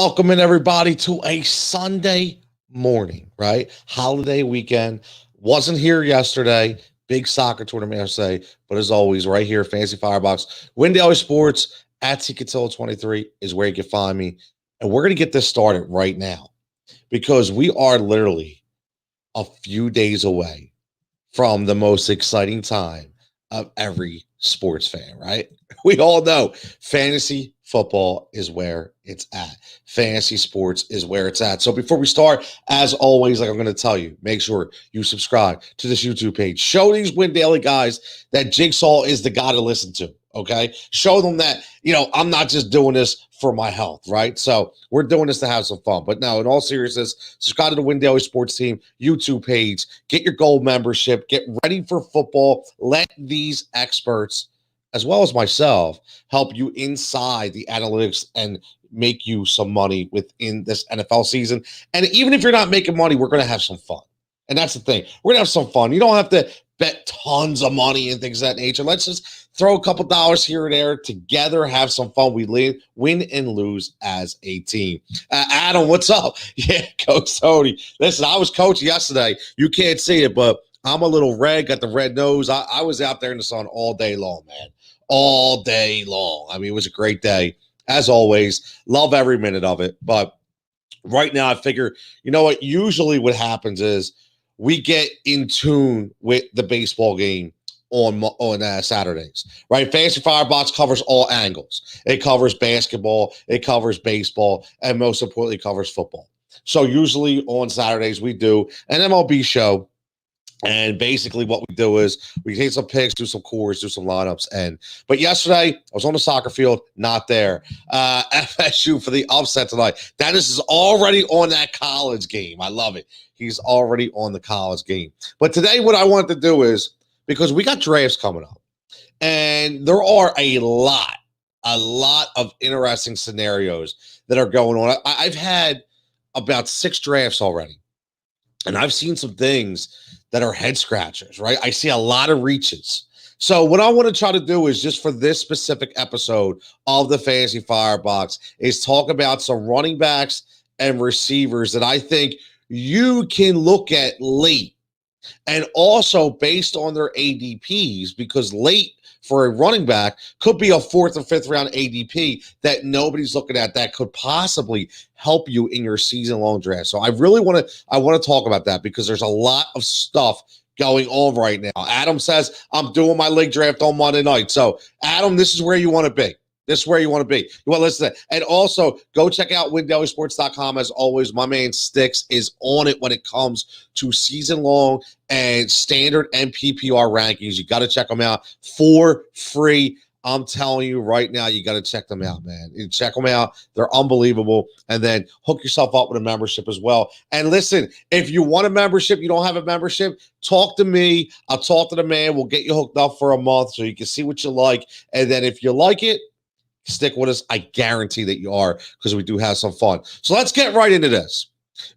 Welcome in everybody to a Sunday morning, right? Holiday weekend. Wasn't here yesterday. Big soccer tournament yesterday, but as always, right here, Fantasy Firebox, Win Daily Sports at Cutillo 23 is where you can find me. And we're going to get this started right now because we are literally a few days away from the most exciting time of every sports fan, right? We all know fantasy football is where it's at. Fantasy sports is where it's at. So before we start, as always, like I'm going to tell you, make sure you subscribe to this YouTube page. Show these Win Daily guys that Jigsaw is the guy to listen to. Okay. Show them that, I'm not just doing this for my health, right? So we're doing this to have some fun. But now, in all seriousness, subscribe to the Win Daily Sports Team YouTube page. Get your gold membership. Get ready for football. Let these experts, as well as myself, help you inside the analytics and make you some money within this NFL season. And even if you're not making money, we're going to have some fun. And that's the thing. We're going to have some fun. You don't have to bet tons of money and things of that nature. Let's just throw a couple dollars here and there together, have some fun. We win and lose as a team. Adam, what's up? Yeah, Coach Tony. Listen, I was coaching yesterday. You can't see it, but I'm a little red, got the red nose. I was out there in the sun all day long, man. All day long. I mean, it was a great day. As always, love every minute of it. But right now, I figure, you know what? Usually what happens is we get in tune with the baseball game on Saturdays, right? Fantasy Firebox covers all angles. It covers basketball, it covers baseball, and most importantly, covers football. So usually on Saturdays, we do an MLB show. And basically what we do is we take some picks, do some cores, do some lineups. But yesterday, I was on the soccer field, not there. FSU for the upset tonight. Dennis is already on that college game. I love it. He's already on the college game. But today what I wanted to do is, because we got drafts coming up, and there are a lot of interesting scenarios that are going on. I've had about 6 drafts already, and I've seen some things that are head scratchers, right? I see a lot of reaches. So what I want to try to do is, just for this specific episode of the Fantasy Firebox, is talk about some running backs and receivers that I think you can look at late, and also based on their ADPs, because late for a running back could be a 4th or 5th round ADP that nobody's looking at, that could possibly help you in your season-long draft. So I want to talk about that, because there's a lot of stuff going on right now. Adam says, I'm doing my league draft on Monday night. So Adam, this is where you want to be. This is where you want to be. You want to listen to that. And also, go check out windailysports.com. As always, my man Sticks is on it when it comes to season-long and standard and PPR rankings. You got to check them out for free. I'm telling you right now, you got to check them out, man. You check them out. They're unbelievable. And then hook yourself up with a membership as well. And listen, if you want a membership, you don't have a membership, talk to me. I'll talk to the man. We'll get you hooked up for a month so you can see what you like. And then if you like it, stick with us. I guarantee that you are, because we do have some fun. So let's get right into this,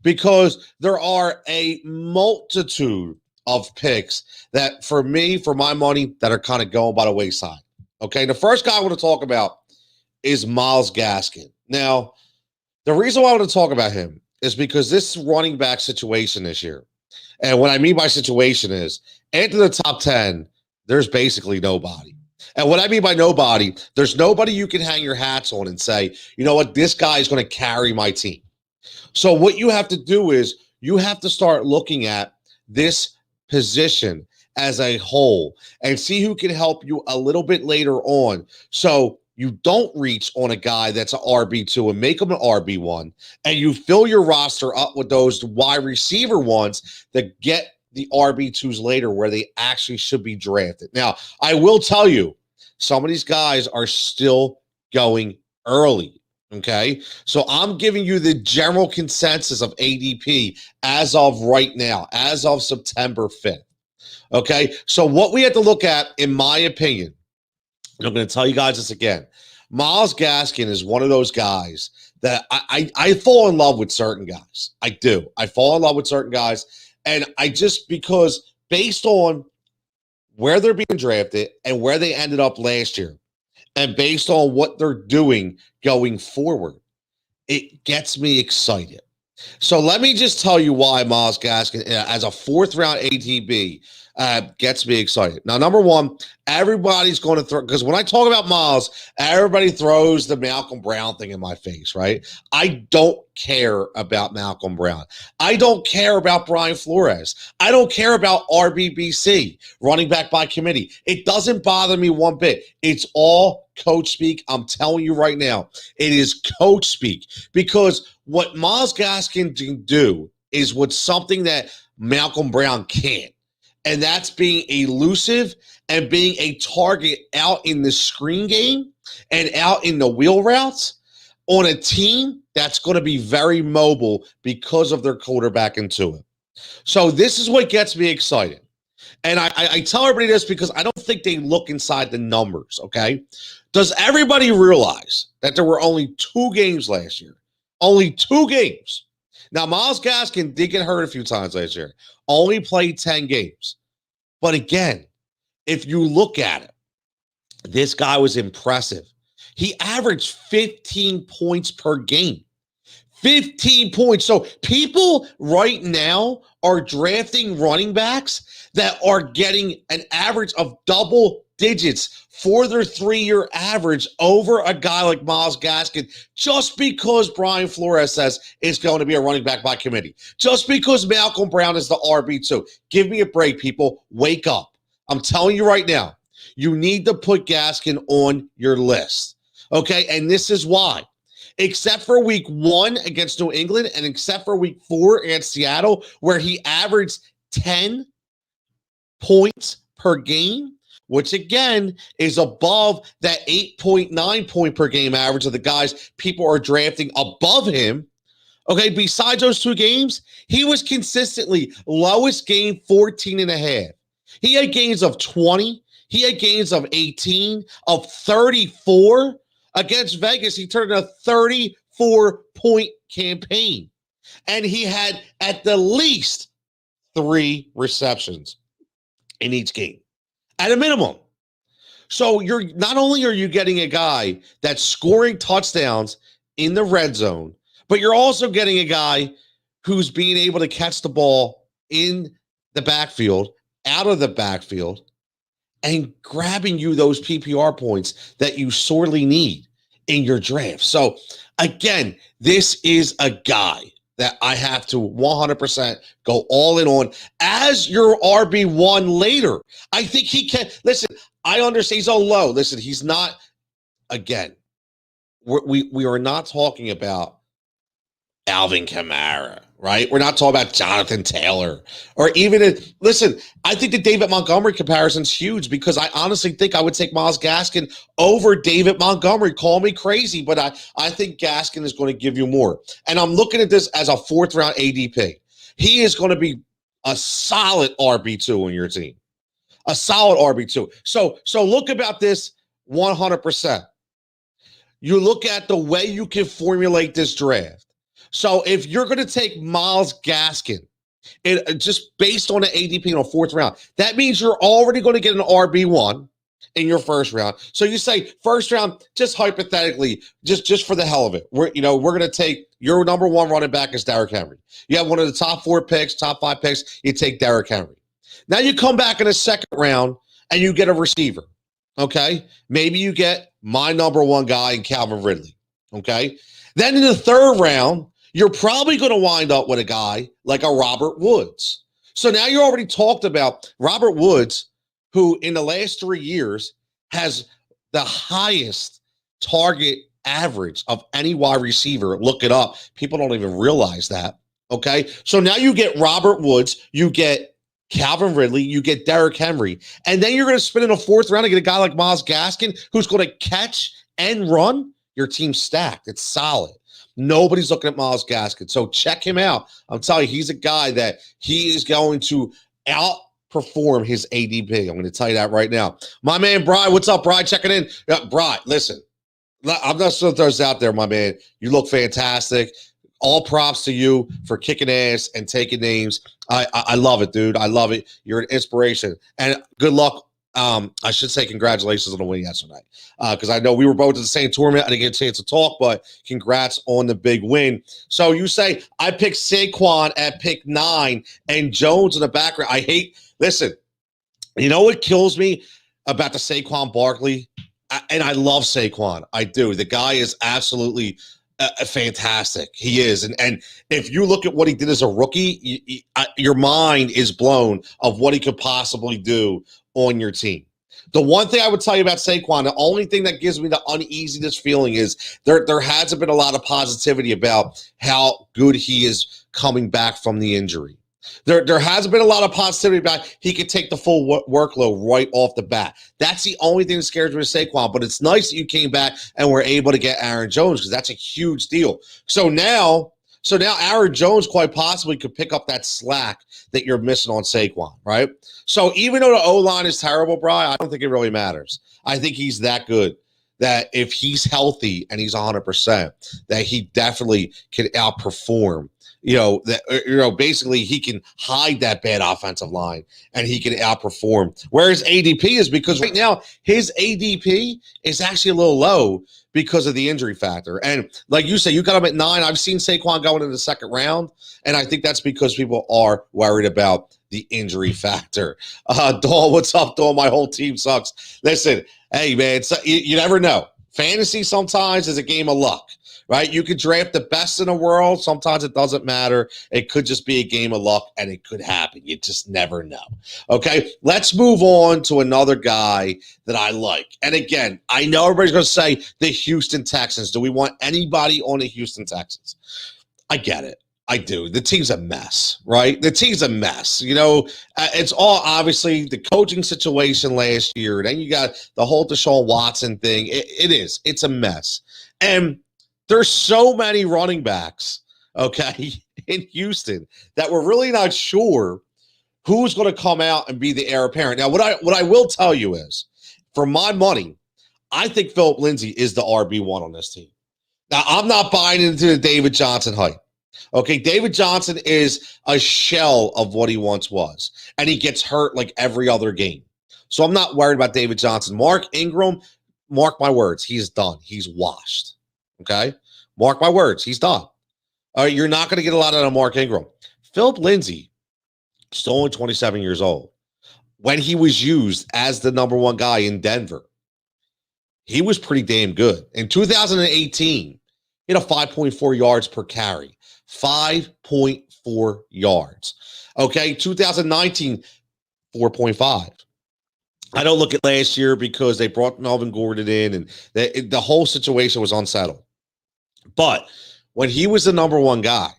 because there are a multitude of picks that, for me, for my money, that are kind of going by the wayside. Okay, the first guy I want to talk about is Myles Gaskin. Now, the reason why I want to talk about him is because this running back situation this year, and what I mean by situation is, into the top 10, there's basically nobody. And what I mean by nobody, there's nobody you can hang your hats on and say, you know what, this guy is going to carry my team. So what you have to do is you have to start looking at this position as a whole and see who can help you a little bit later on, so you don't reach on a guy that's an RB2 and make him an RB1, and you fill your roster up with those wide receiver ones that get the RB2s later, where they actually should be drafted. Now, I will tell you, some of these guys are still going early, okay? So I'm giving you the general consensus of ADP as of right now, as of September 5th, okay? So what we have to look at, in my opinion, and I'm going to tell you guys this again, Myles Gaskin is one of those guys that I fall in love with certain guys. I do. I fall in love with certain guys, and because based on where they're being drafted and where they ended up last year, and based on what they're doing going forward, it gets me excited. So let me just tell you why Myles Gaskin, as a fourth-round ATB, gets me excited. Now, number one, everybody's going to throw, because when I talk about Myles, everybody throws the Malcolm Brown thing in my face, right? I don't care about Malcolm Brown. I don't care about Brian Flores. I don't care about RBBC, running back by committee. It doesn't bother me one bit. It's all coach speak. I'm telling you right now, it is coach speak, because what Myles Gaskin can do is what something that Malcolm Brown can't. And that's being elusive and being a target out in the screen game and out in the wheel routes on a team that's going to be very mobile because of their quarterback into it. So this is what gets me excited. And I tell everybody this because I don't think they look inside the numbers, okay? Does everybody realize that there were only 2 games last year? Only 2 games. Now, Myles Gaskin did get hurt a few times last year. Only played 10 games. But again, if you look at it, this guy was impressive. He averaged 15 points per game. 15 points. So people right now are drafting running backs that are getting an average of double digits for their 3-year average over a guy like Myles Gaskin, just because Brian Flores says it's going to be a running back by committee, just because Malcolm Brown is the RB2. Give me a break, people. Wake up. I'm telling you right now, you need to put Gaskin on your list. Okay, and this is why. Except for week 1 against New England and except for week 4 against Seattle, where he averaged 10 points per game, which again is above that 8.9 point per game average of the guys people are drafting above him. Okay, besides those 2 games, he was consistently lowest game 14 and a half. He had gains of 20. He had gains of 18, of 34. Against Vegas, he turned a 34-point campaign. And he had at the least 3 receptions in each game, at a minimum. So you're not only are you getting a guy that's scoring touchdowns in the red zone, but you're also getting a guy who's being able to catch the ball in the backfield, out of the backfield, and grabbing you those PPR points that you sorely need in your draft. So again, this is a guy that I have to 100% go all in on as your RB1 later. I think he can. Listen, I understand he's on low. Listen, he's not, again, we are not talking about Alvin Kamara, right? We're not talking about Jonathan Taylor or even, listen, I think the David Montgomery comparison is huge because I honestly think I would take Myles Gaskin over David Montgomery. Call me crazy, but I think Gaskin is going to give you more. And I'm looking at this as a 4th-round ADP. He is going to be a solid RB2 on your team, a solid RB2. So look about this 100%. You look at the way you can formulate this draft. So if you're going to take Myles Gaskin, just based on the ADP in a 4th round, that means you're already going to get an RB1 in your 1st round. So you say 1st round, just hypothetically, just for the hell of it, we're going to take your number 1 running back is Derrick Henry. You have one of the top 4 picks, top 5 picks, you take Derrick Henry. Now you come back in the 2nd round and you get a receiver. Okay, maybe you get my number 1 guy in Calvin Ridley. Okay, then in the 3rd round, you're probably going to wind up with a guy like a Robert Woods. So now you already talked about Robert Woods, who in the last 3 years has the highest target average of any wide receiver. Look it up. People don't even realize that. Okay. So now you get Robert Woods, you get Calvin Ridley, you get Derrick Henry, and then you're going to spin in a 4th round and get a guy like Myles Gaskin who's going to catch and run. Your team's stacked. It's solid. Nobody's looking at Myles Gaskin. So check him out. I'm telling you, he's a guy that he is going to outperform his ADP. I'm going to tell you that right now. My man, Brian, what's up, Brian? Checking in. Brian, listen, I'm not sure if there's out there, my man. You look fantastic. All props to you for kicking ass and taking names. I love it, dude. I love it. You're an inspiration. And good luck I should say congratulations on the win yesterday, because I know we were both in the same tournament. I didn't get a chance to talk, but congrats on the big win. So you say I picked Saquon at pick 9 and Jones in the background. Listen, you know what kills me about the Saquon Barkley? And I love Saquon. I do. The guy is absolutely fantastic. He is. And if you look at what he did as a rookie, your mind is blown of what he could possibly do on your team. The one thing I would tell you about Saquon, the only thing that gives me the uneasiness feeling is there hasn't been a lot of positivity about how good he is coming back from the injury. There hasn't been a lot of positivity about he could take the full workload right off the bat. That's the only thing that scares me with Saquon. But it's nice that you came back and were able to get Aaron Jones, because that's a huge deal. So now Aaron Jones quite possibly could pick up that slack that you're missing on Saquon, right? So even though the O-line is terrible, Brian, I don't think it really matters. I think he's that good that if he's healthy and he's 100%, that he definitely can outperform. Basically he can hide that bad offensive line and he can outperform. Whereas ADP is, because right now his ADP is actually a little low because of the injury factor. And like you say, you got him at 9. I've seen Saquon going in the second round, and I think that's because people are worried about the injury factor. Dawn, what's up, Dawn? My whole team sucks. Listen, hey, man, you never know. Fantasy sometimes is a game of luck. Right? You could draft the best in the world. Sometimes it doesn't matter. It could just be a game of luck, and it could happen. You just never know. Okay, let's move on to another guy that I like. And again, I know everybody's going to say the Houston Texans. Do we want anybody on the Houston Texans? I get it. I do. The team's a mess, right? The team's a mess. It's all obviously the coaching situation last year. Then you got the whole Deshaun Watson thing. It is. It's a mess. And there's so many running backs, okay, in Houston that we're really not sure who's going to come out and be the heir apparent. Now, what I will tell you is, for my money, I think Philip Lindsay is the RB1 on this team. Now, I'm not buying into the David Johnson hype. Okay, David Johnson is a shell of what he once was, and he gets hurt like every other game. So I'm not worried about David Johnson. Mark Ingram, mark my words, he's done. He's washed. Okay? Mark my words, he's done. You're not going to get a lot out of Mark Ingram. Philip Lindsay, still only 27 years old. When he was used as the number 1 guy in Denver, he was pretty damn good. In 2018, he had a 5.4 yards per carry. 5.4 yards. Okay, 2019, 4.5. I don't look at last year because they brought Melvin Gordon in, and the whole situation was unsettled. But when he was the number 1 guy,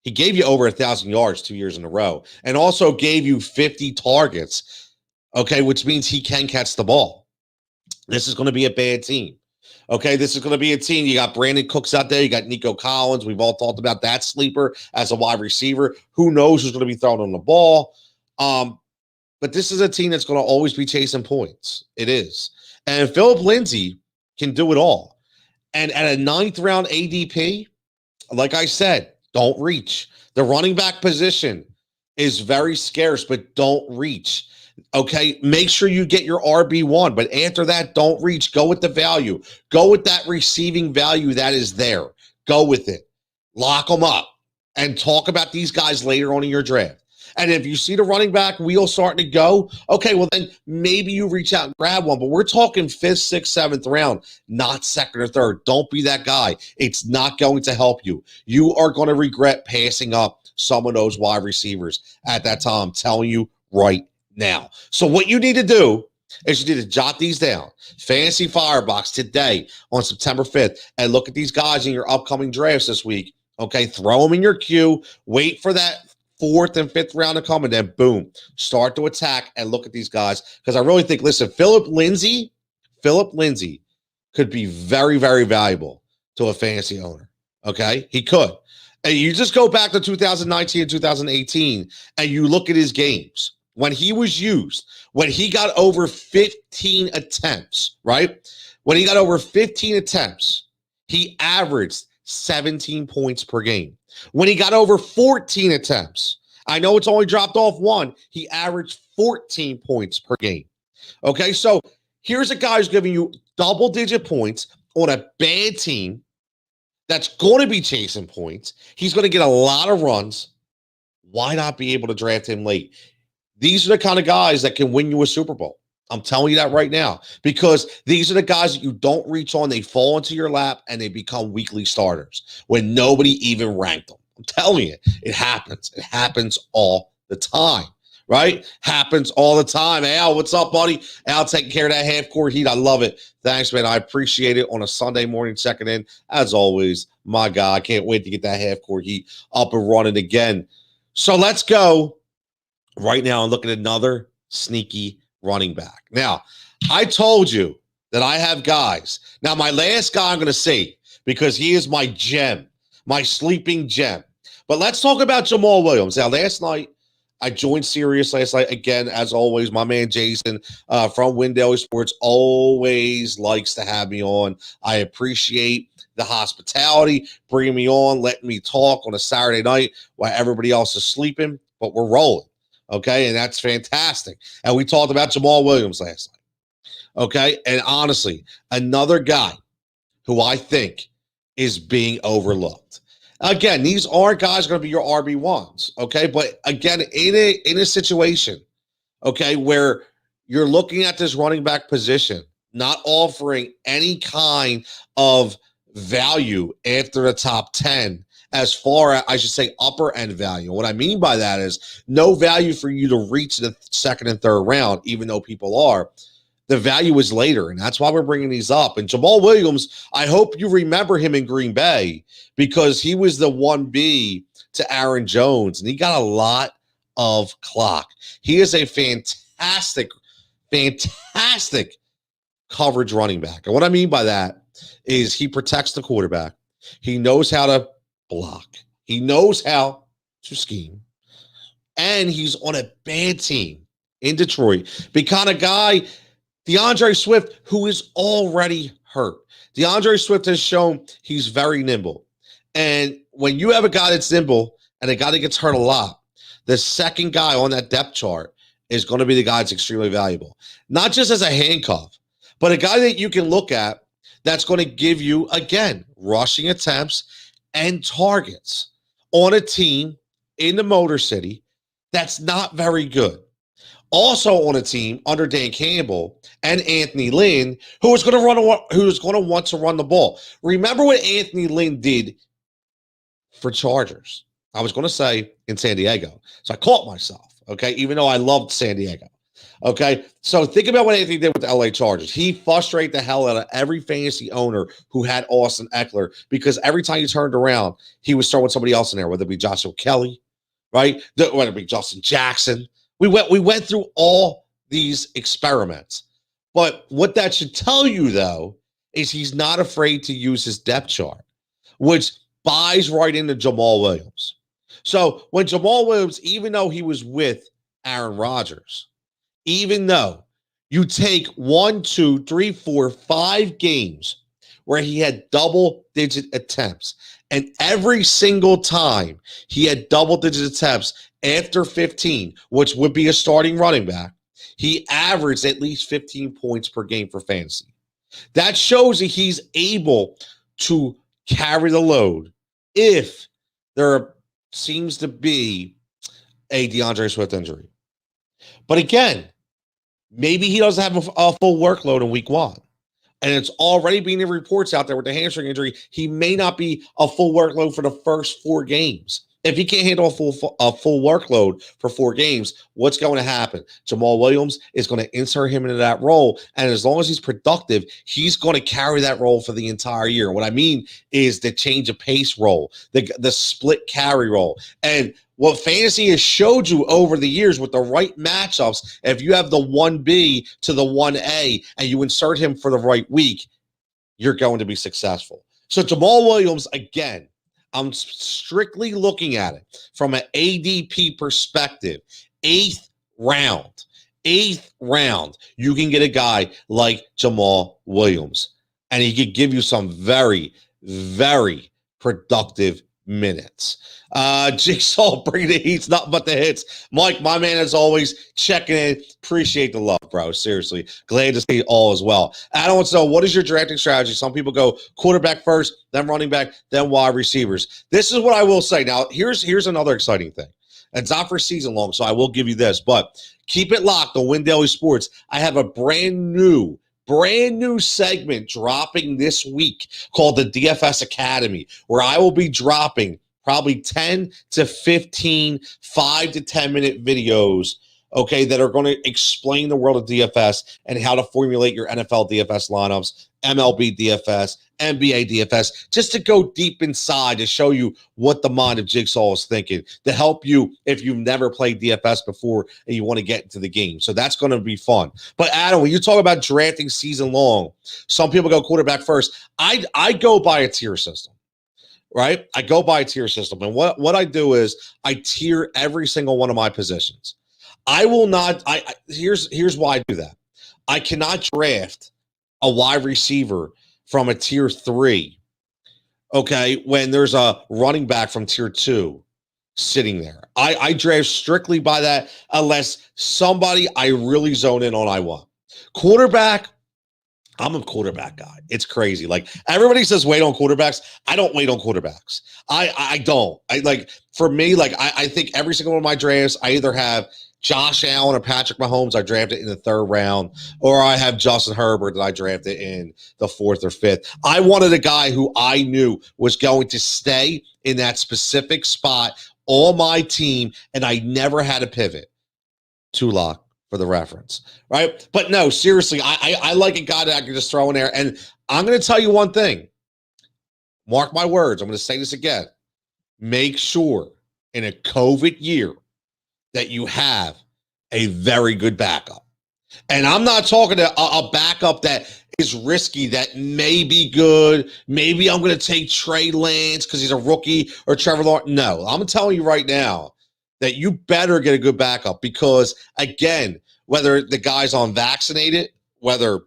he gave you over 1,000 yards 2 years in a row, and also gave you 50 targets, okay, which means he can catch the ball. This is going to be a bad team. Okay, this is going to be a team. You got Brandon Cooks out there. You got Nico Collins. We've all talked about that sleeper as a wide receiver. Who knows who's going to be throwing on the ball? But this is a team that's going to always be chasing points. It is. And Philip Lindsay can do it all. And at a 9th round ADP, like I said, don't reach. The running back position is very scarce, but don't reach. Okay, make sure you get your RB1, but after that, don't reach. Go with the value. Go with that receiving value that is there. Go with it. Lock them up and talk about these guys later on in your draft. And if you see the running back wheel starting to go, okay, well, then maybe you reach out and grab one. But we're talking 5th, 6th, 7th round, not 2nd or 3rd. Don't be that guy. It's not going to help you. You are going to regret passing up some of those wide receivers at that time. I'm telling you right now. So what you need to do is you need to jot these down. Fantasy Firebox today on September 5th, and look at these guys in your upcoming drafts this week. Okay, throw them in your queue. Wait for that 4th and 5th round to come, and then boom, start to attack and look at these guys. Because I really think, listen, Philip Lindsay could be very, very valuable to a fantasy owner. Okay, he could. And you just go back to 2019 and 2018, and you look at his games. When he was used, when he got over 15 attempts, right? When he got over 15 attempts, he averaged 17 points per game. When he got over 14 attempts, I know it's only dropped off 1, he averaged 14 points per game. Okay, so here's a guy who's giving you double-digit points on a bad team that's going to be chasing points. He's going to get a lot of runs. Why not be able to draft him late? These are the kind of guys that can win you a Super Bowl. I'm telling you that right now, because these are the guys that you don't reach on. They fall into your lap and they become weekly starters when nobody even ranked them. I'm telling you, it happens. It happens all the time, right? Happens all the time. Hey, Al, what's up, buddy? Al taking care of that half-court heat. I love it. Thanks, man. I appreciate it on a Sunday morning checking in. As always, my God, I can't wait to get that half-court heat up and running again. So let's go right now and look at another sneaky running back. Now, I told you that I have guys. Now, my last guy I'm going to say, because he is my gem, my sleeping gem. But let's talk about Jamal Williams. Now, last night, I joined Sirius last night. Again, as always, my man Jason from Wendell Sports always likes to have me on. I appreciate the hospitality, bringing me on, letting me talk on a Saturday night while everybody else is sleeping, but we're rolling. Okay, and that's fantastic. And we talked about Jamal Williams last night. Okay, and honestly, another guy who I think is being overlooked. Again, these aren't guys going to be your RB1s, okay? But again, in a situation, okay, where you're looking at this running back position, not offering any kind of value after the top 10, as far as, I should say, upper end value. What I mean by that is no value for you to reach the second and third round, even though people are. The value is later, and that's why we're bringing these up. And Jamal Williams, I hope you remember him in Green Bay because he was the 1B to Aaron Jones, and he got a lot of clock. He is a fantastic coverage running back. And what I mean by that is he protects the quarterback. He knows how to block. He knows how to scheme. And he's on a bad team in Detroit. The kind of guy, DeAndre Swift, who is already hurt. DeAndre Swift has shown he's very nimble. And when you have a guy that's nimble and a guy that gets hurt a lot, the second guy on that depth chart is going to be the guy that's extremely valuable. Not just as a handcuff, but a guy that you can look at that's going to give you, again, rushing attempts and targets on a team in the Motor City that's not very good. Also on a team under Dan Campbell and Anthony Lynn, who's going to want to run the ball. Remember what Anthony Lynn did for Chargers. I was going to say in San Diego. So I caught myself, okay, even though I loved San Diego. Okay, so think about what Anthony did with the LA Chargers. He frustrated the hell out of every fantasy owner who had Austin Eckler because every time he turned around, he was throwing somebody else in there, whether it be Joshua Kelly, right? Whether it be Justin Jackson. We went through all these experiments. But what that should tell you, though, is he's not afraid to use his depth chart, which buys right into Jamal Williams. So when Jamal Williams, even though he was with Aaron Rodgers, even though you take 1, 2, 3, 4, 5 games where he had double-digit attempts, and every single time he had double-digit attempts after 15, which would be a starting running back, he averaged at least 15 points per game for fantasy. That shows that he's able to carry the load if there seems to be a DeAndre Swift injury. But again, maybe he doesn't have a full workload in week 1. And it's already being in reports out there with the hamstring injury. He may not be a full workload for the first 4 games. If he can't handle a full workload for 4 games, what's going to happen? Jamal Williams is going to insert him into that role. And as long as he's productive, he's going to carry that role for the entire year. What I mean is the change of pace role, the split carry role. And what fantasy has showed you over the years with the right matchups, if you have the 1B to the 1A and you insert him for the right week, you're going to be successful. So Jamal Williams, again, I'm strictly looking at it from an ADP perspective. 8th round, you can get a guy like Jamal Williams, and he could give you some very, very productive minutes. Jigsaw bringing the heats, nothing but the hits. Mike, my man, as always, checking in. Appreciate the love, bro. Seriously. Glad to see all as well. Adam wants to know, what is your drafting strategy? Some people go quarterback first, then running back, then wide receivers. This is what I will say. Now, here's another exciting thing. It's not for season long, so I will give you this, but keep it locked on Win Daily Sports. I have a brand new segment dropping this week called the DFS Academy, where I will be dropping probably 10 to 15, 5 to 10 minute videos, okay, that are going to explain the world of DFS and how to formulate your NFL DFS lineups, MLB DFS, NBA DFS, just to go deep inside to show you what the mind of Jigsaw is thinking, to help you if you've never played DFS before and you want to get into the game. So that's going to be fun. But Adam, when you talk about drafting season long, some people go quarterback first. I go by a tier system. Right? I go by a tier system. And what I do is I tier every single one of my positions. I will not, here's why I do that. I cannot draft a wide receiver from a tier 3, okay, when there's a running back from tier 2 sitting there. I draft strictly by that unless somebody I really zone in on I want. Quarterback, I'm a quarterback guy. It's crazy. Like, everybody says wait on quarterbacks. I don't wait on quarterbacks. I don't. For me, I think every single one of my drafts, I either have Josh Allen or Patrick Mahomes I drafted in the 3rd round, or I have Justin Herbert that I drafted in the 4th or 5th. I wanted a guy who I knew was going to stay in that specific spot on my team, and I never had to pivot. Tulak for the reference, right? But no, seriously, I like a guy that I can just throw in there. And I'm going to tell you one thing. Mark my words. I'm going to say this again. Make sure in a COVID year that you have a very good backup. And I'm not talking to a backup that is risky, that may be good. Maybe I'm going to take Trey Lance because he's a rookie, or Trevor Lawrence. No, I'm telling you right now that you better get a good backup because, again, whether the guy's unvaccinated, whether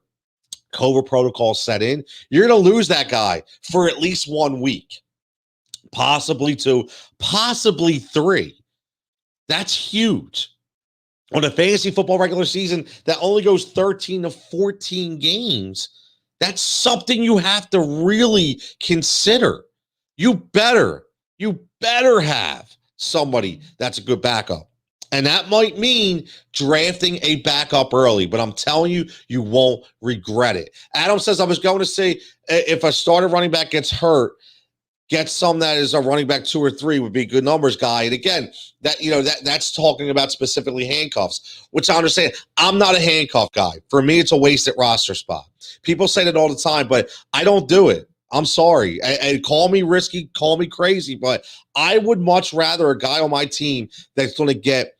COVID protocol set in, you're going to lose that guy for at least 1 week, possibly 2, possibly 3. That's huge. On a fantasy football regular season that only goes 13 to 14 games, that's something you have to really consider. You better have somebody that's a good backup. And that might mean drafting a backup early, but I'm telling you, you won't regret it. Adam says, I was going to say, if a starter running back gets hurt, get some that is a running back 2 or 3 would be a good numbers guy. And again, that's talking about specifically handcuffs, which I understand. I'm not a handcuff guy. For me, it's a wasted roster spot. People say that all the time, but I don't do it. I'm sorry. And call me risky, call me crazy, but I would much rather a guy on my team that's going to get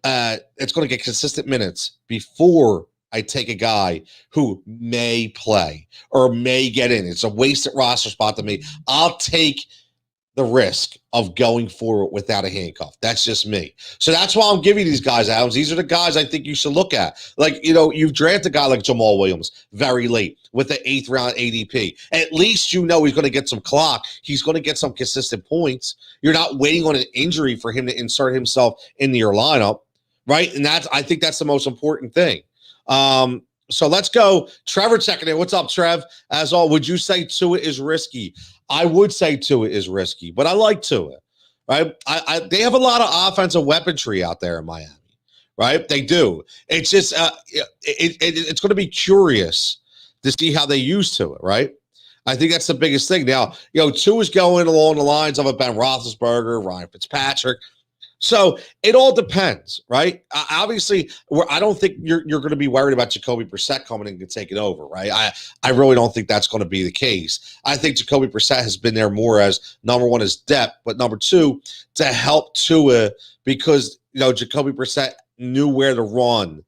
consistent minutes before I take a guy who may play or may get in. It's a wasted roster spot to me. I'll take the risk of going forward without a handcuff. That's just me. So that's why I'm giving these guys, Adams. These are the guys I think you should look at. You've drafted a guy like Jamal Williams very late with the 8th round ADP. At least you know he's going to get some clock. He's going to get some consistent points. You're not waiting on an injury for him to insert himself into your lineup, right? And I think that's the most important thing. So let's go. Trevor checking in. What's up, Trev? As all, would you say Tua is risky? I would say Tua is risky, but I like Tua, right? They have a lot of offensive weaponry out there in Miami, right? They do. It's just it's going to be curious to see how they use Tua, right? I think that's the biggest thing. Now, Tua's going along the lines of a Ben Roethlisberger, Ryan Fitzpatrick. So it all depends, right? Obviously, I don't think you're going to be worried about Jacoby Brissett coming in and take it over, right? I really don't think that's going to be the case. I think Jacoby Brissett has been there more as, number one, as depth, but number 2, to help Tua because, Jacoby Brissett knew where to run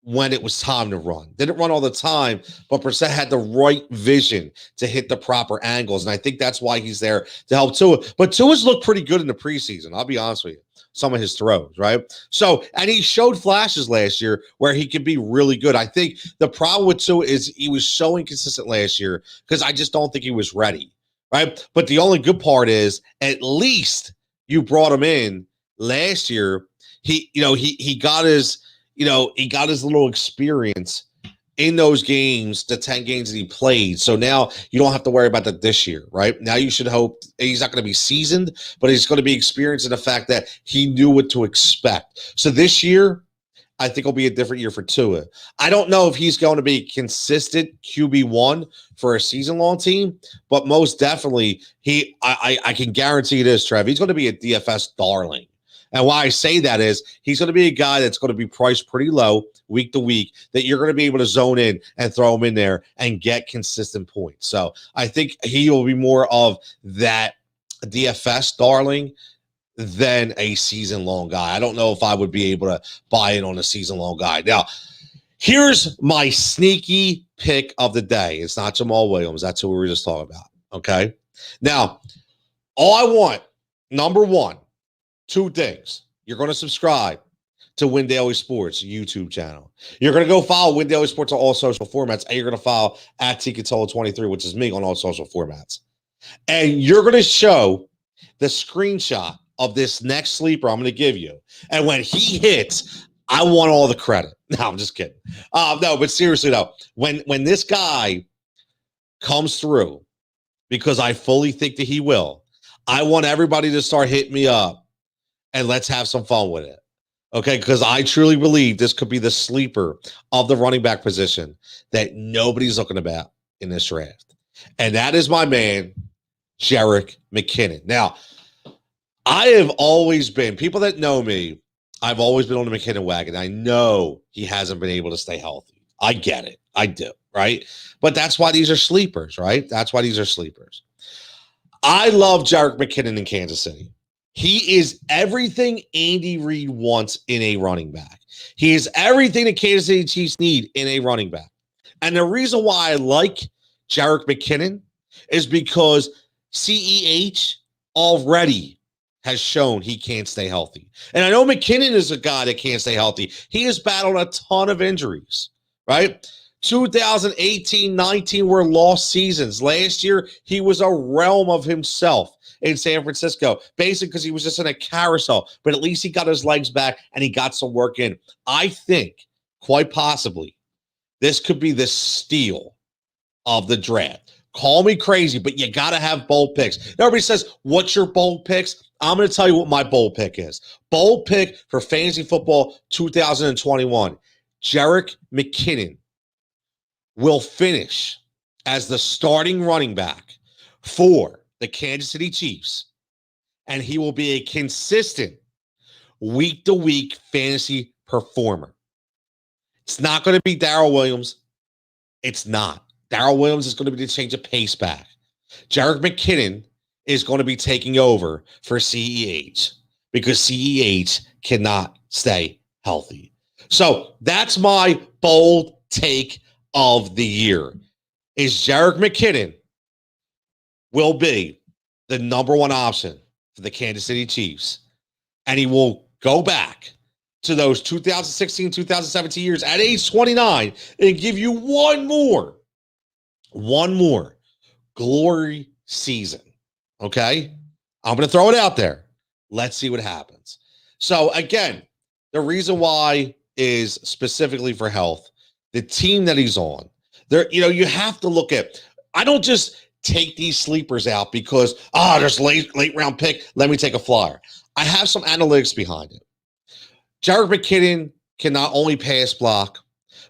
when it was time to run. Didn't run all the time, but Brissett had the right vision to hit the proper angles, and I think that's why he's there to help Tua. But Tua's looked pretty good in the preseason, I'll be honest with you. Some of his throws, right? So, and he showed flashes last year where he could be really good. I think the problem with Tua is he was so inconsistent last year because I just don't think he was ready. right? But the only good part is at least you brought him in last year. He got his, he got his little experience in those games, the 10 games that he played. So now you don't have to worry about that this year, right? Now you should hope he's not going to be seasoned, but he's going to be experienced in the fact that he knew what to expect. So this year, I think it'll be a different year for Tua. I don't know if he's going to be consistent QB1 for a season-long team, but most definitely I can guarantee this, Trev. He's going to be a DFS darling. And why I say that is he's going to be a guy that's going to be priced pretty low week to week that you're going to be able to zone in and throw him in there and get consistent points. So I think he will be more of that DFS darling than a season-long guy. I don't know if I would be able to buy in on a season-long guy. Now, here's my sneaky pick of the day. It's not Jamal Williams. That's who we were just talking about, okay? Now, all I want, number one, two things. You're going to subscribe to Win Daily Sports YouTube channel. You're going to go follow Win Daily Sports on all social formats, and you're going to follow at Cutillo23, which is me on all social formats. And you're going to show the screenshot of this next sleeper I'm going to give you. And when he hits, I want all the credit. No, I'm just kidding. No, but seriously though, when this guy comes through, because I fully think that he will, I want everybody to start hitting me up and let's have some fun with it. Okay, because I truly believe this could be the sleeper of the running back position that nobody's looking about in this draft. And that is my man, Jerick McKinnon. Now, I have always been, people that know me, I've always been on the McKinnon wagon. I know he hasn't been able to stay healthy. I get it. I do, right? But that's why these are sleepers, right? That's why these are sleepers. I love Jerick McKinnon in Kansas City. He is everything Andy Reid wants in a running back. He is everything the Kansas City Chiefs need in a running back. And the reason why I like Jerick McKinnon is because CEH already has shown he can't stay healthy. And I know McKinnon is a guy that can't stay healthy. He has battled a ton of injuries, right? 2018-19 were lost seasons. Last year, he was a realm of himself in San Francisco, basically because he was just in a carousel. But at least he got his legs back and he got some work in. I think, quite possibly, this could be the steal of the draft. Call me crazy, but you got to have bold picks. Everybody says, what's your bold picks? I'm going to tell you what my bold pick is. Bold pick for Fantasy Football 2021. Jerick McKinnon will finish as the starting running back for the Kansas City Chiefs, and he will be a consistent week-to-week fantasy performer. It's not going to be Darrell Williams. It's not. Darrell Williams is going to be the change of pace back. Jerick McKinnon is going to be taking over for CEH because CEH cannot stay healthy. So that's my bold take of the year. Is Jerick McKinnon will be the number one option for the Kansas City Chiefs. And he will go back to those 2016, 2017 years at age 29 and give you one more glory season. Okay? I'm going to throw it out there. Let's see what happens. So again, the reason why is specifically for health. The team that he's on, there, you have to look at, I don't just take these sleepers out because, there's late round pick. Let me take a flyer. I have some analytics behind it. Jerick McKinnon can not only pass block,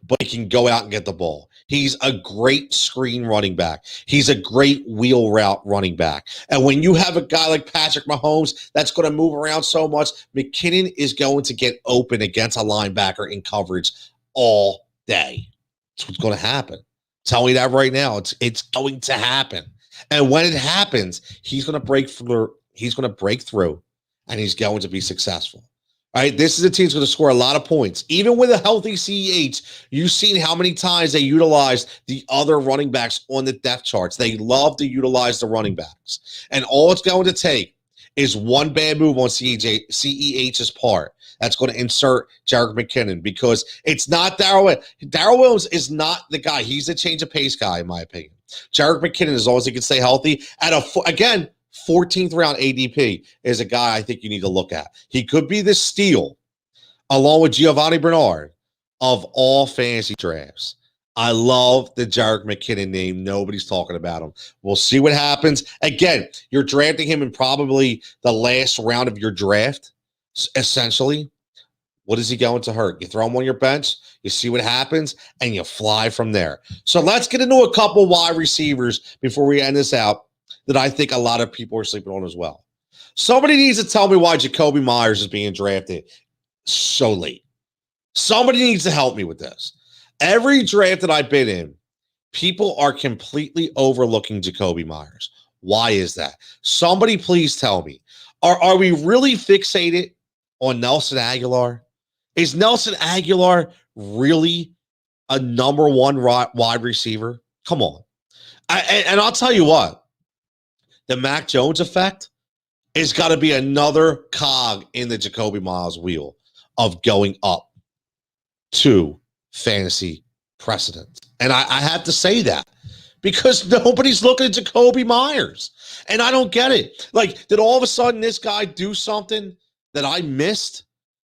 but he can go out and get the ball. He's a great screen running back. He's a great wheel route running back. And when you have a guy like Patrick Mahomes that's going to move around so much, McKinnon is going to get open against a linebacker in coverage all day. That's what's going to happen. Tell you that right now. It's going to happen. And when it happens, he's going to break through. He's going to break through, and he's going to be successful. All right, this is a team that's going to score a lot of points. Even with a healthy CEH, you've seen how many times they utilize the other running backs on the depth charts. They love to utilize the running backs. And all it's going to take is one bad move on CEH's part. That's going to insert Jerick McKinnon because it's not Darrell Williams. Darrell Williams is not the guy. He's a change of pace guy, in my opinion. Jerick McKinnon, as long as he can stay healthy, again, 14th round ADP is a guy I think you need to look at. He could be the steal, along with Giovanni Bernard, of all fantasy drafts. I love the Jerick McKinnon name. Nobody's talking about him. We'll see what happens. Again, you're drafting him in probably the last round of your draft, essentially. What is he going to hurt? You throw him on your bench, you see what happens, and you fly from there. So let's get into a couple wide receivers before we end this out that I think a lot of people are sleeping on as well. Somebody needs to tell me why Jakobi Meyers is being drafted so late. Somebody needs to help me with this. Every draft that I've been in, people are completely overlooking Jakobi Meyers. Why is that? Somebody please tell me. Are we really fixated on Nelson Agholor? Is Nelson Agholor really a number one wide receiver? Come on. And I'll tell you what, the Mac Jones effect is got to be another cog in the Jakobi Meyers wheel of going up to fantasy precedent. And I have to say that because nobody's looking at Jakobi Meyers. And I don't get it. Like, did all of a sudden this guy do something that I missed?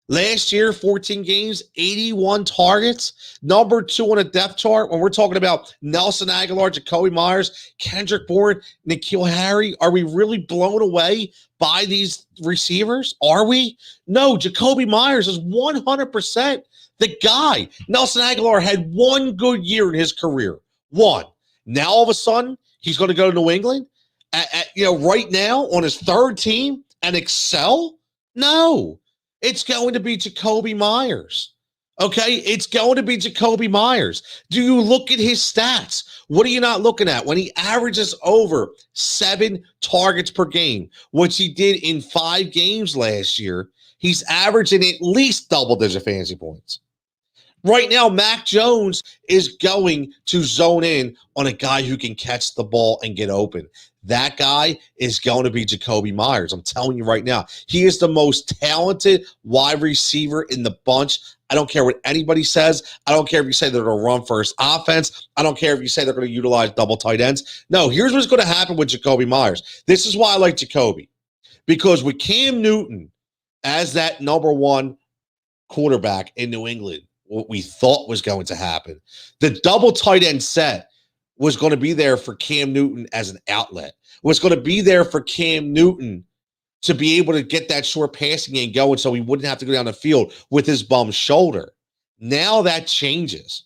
Last year, 14 games, 81 targets, number 2 on a depth chart. When we're talking about Nelson Agholor, Jakobi Meyers, Kendrick Bourne, N'Keal Harry, are we really blown away by these receivers? Are we? No, Jakobi Meyers is 100% the guy. Nelson Agholor had one good year in his career. One. Now, all of a sudden, he's going to go to New England, right now on his third team and excel? No. It's going to be Jakobi Meyers. Okay? It's going to be Jakobi Meyers. Do you look at his stats? What are you not looking at? When he averages over 7 targets per game, which he did in 5 games last year, he's averaging at least double-digit fantasy points. Right now, Mac Jones is going to zone in on a guy who can catch the ball and get open. That guy is going to be Jakobi Meyers. I'm telling you right now. He is the most talented wide receiver in the bunch. I don't care what anybody says. I don't care if you say they're going to run first offense. I don't care if you say they're going to utilize double tight ends. No, here's what's going to happen with Jakobi Meyers. This is why I like Jakobi. Because with Cam Newton as that number 1 quarterback in New England, what we thought was going to happen, the double tight end set was going to be there for Cam Newton as an outlet, was going to be there for Cam Newton to be able to get that short passing game going so he wouldn't have to go down the field with his bum shoulder. Now that changes.